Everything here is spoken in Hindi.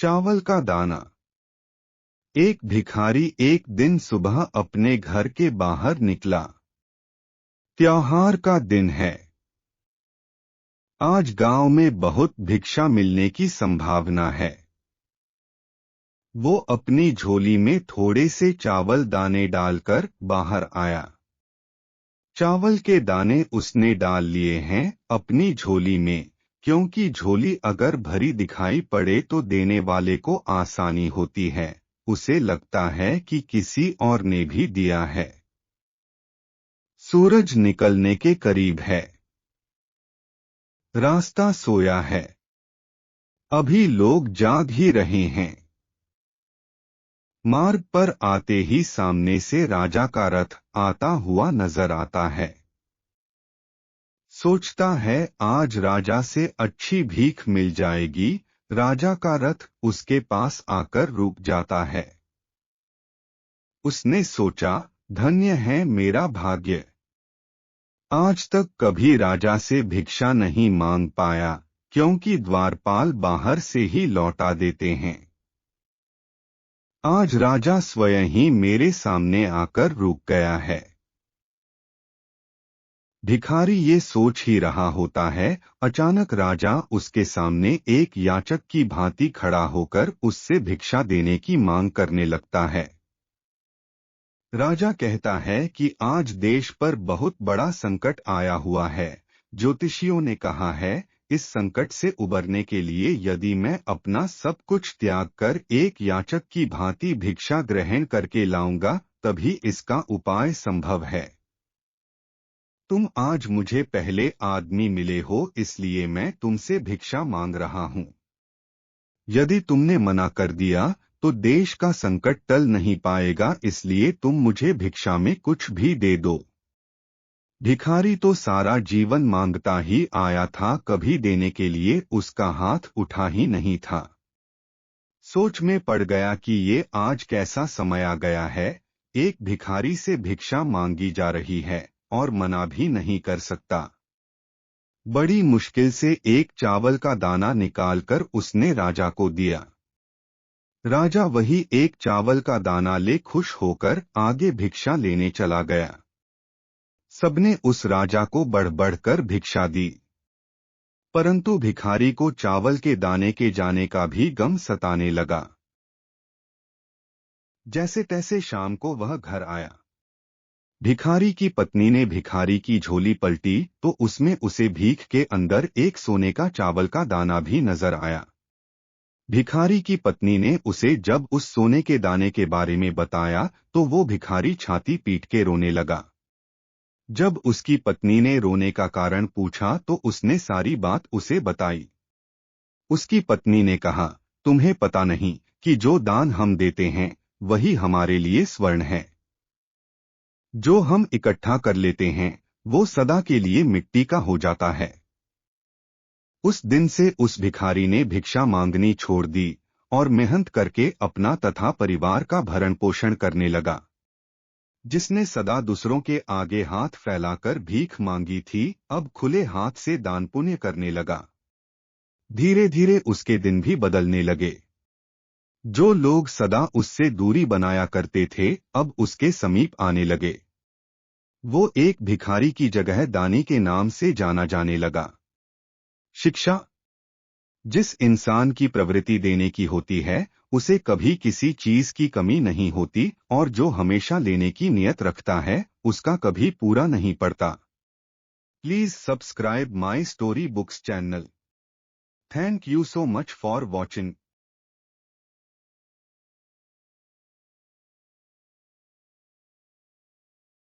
चावल का दाना। एक भिखारी एक दिन सुबह अपने घर के बाहर निकला। त्योहार का दिन है। आज गांव में बहुत भिक्षा मिलने की संभावना है। वो अपनी झोली में थोड़े से चावल दाने डालकर बाहर आया। चावल के दाने उसने डाल लिए हैं अपनी झोली में, क्योंकि झोली अगर भरी दिखाई पड़े तो देने वाले को आसानी होती है। उसे लगता है कि किसी और ने भी दिया है। सूरज निकलने के करीब है। रास्ता सोया है। अभी लोग जाग ही रहे हैं। मार्ग पर आते ही सामने से राजा का रथ आता हुआ नजर आता है। सोचता है आज राजा से अच्छी भीख मिल जाएगी। राजा का रथ उसके पास आकर रुक जाता है। उसने सोचा, धन्य है मेरा भाग्य। आज तक कभी राजा से भिक्षा नहीं मांग पाया, क्योंकि द्वारपाल बाहर से ही लौटा देते हैं। आज राजा स्वयं ही मेरे सामने आकर रुक गया है। भिखारी ये सोच ही रहा होता है, अचानक राजा उसके सामने एक याचक की भांति खड़ा होकर उससे भिक्षा देने की मांग करने लगता है। राजा कहता है कि आज देश पर बहुत बड़ा संकट आया हुआ है। ज्योतिषियों ने कहा है, इस संकट से उबरने के लिए यदि मैं अपना सब कुछ त्याग कर एक याचक की भांति भिक्षा ग्रहण करके लाऊंगा, तभी इसका उपाय संभव है। तुम आज मुझे पहले आदमी मिले हो, इसलिए मैं तुमसे भिक्षा मांग रहा हूँ। यदि तुमने मना कर दिया तो देश का संकट टल नहीं पाएगा, इसलिए तुम मुझे भिक्षा में कुछ भी दे दो। भिखारी तो सारा जीवन मांगता ही आया था, कभी देने के लिए उसका हाथ उठा ही नहीं था। सोच में पड़ गया कि ये आज कैसा समय आ गया है। एक भिखारी से भिक्षा मांगी जा रही है और मना भी नहीं कर सकता। बड़ी मुश्किल से एक चावल का दाना निकालकर उसने राजा को दिया। राजा वही एक चावल का दाना ले खुश होकर आगे भिक्षा लेने चला गया। सबने उस राजा को बढ़ बढ़कर भिक्षा दी, परंतु भिखारी को चावल के दाने के जाने का भी गम सताने लगा। जैसे तैसे शाम को वह घर आया। भिखारी की पत्नी ने भिखारी की झोली पलटी तो उसमें उसे भीख के अंदर एक सोने का चावल का दाना भी नजर आया। भिखारी की पत्नी ने उसे जब उस सोने के दाने के बारे में बताया तो वो भिखारी छाती पीट के रोने लगा। जब उसकी पत्नी ने रोने का कारण पूछा तो उसने सारी बात उसे बताई। उसकी पत्नी ने कहा, तुम्हें पता नहीं कि जो दान हम देते हैं वही हमारे लिए स्वर्ण है। जो हम इकट्ठा कर लेते हैं वो सदा के लिए मिट्टी का हो जाता है। उस दिन से उस भिखारी ने भिक्षा मांगनी छोड़ दी और मेहनत करके अपना तथा परिवार का भरण पोषण करने लगा। जिसने सदा दूसरों के आगे हाथ फैलाकर भीख मांगी थी, अब खुले हाथ से दान पुण्य करने लगा। धीरे धीरे उसके दिन भी बदलने लगे। जो लोग सदा उससे दूरी बनाया करते थे अब उसके समीप आने लगे। वो एक भिखारी की जगह दानी के नाम से जाना जाने लगा। शिक्षा। जिस इंसान की प्रवृत्ति देने की होती है उसे कभी किसी चीज की कमी नहीं होती, और जो हमेशा लेने की नियत रखता है उसका कभी पूरा नहीं पड़ता। Please subscribe my story books channel. Thank you so much for watching.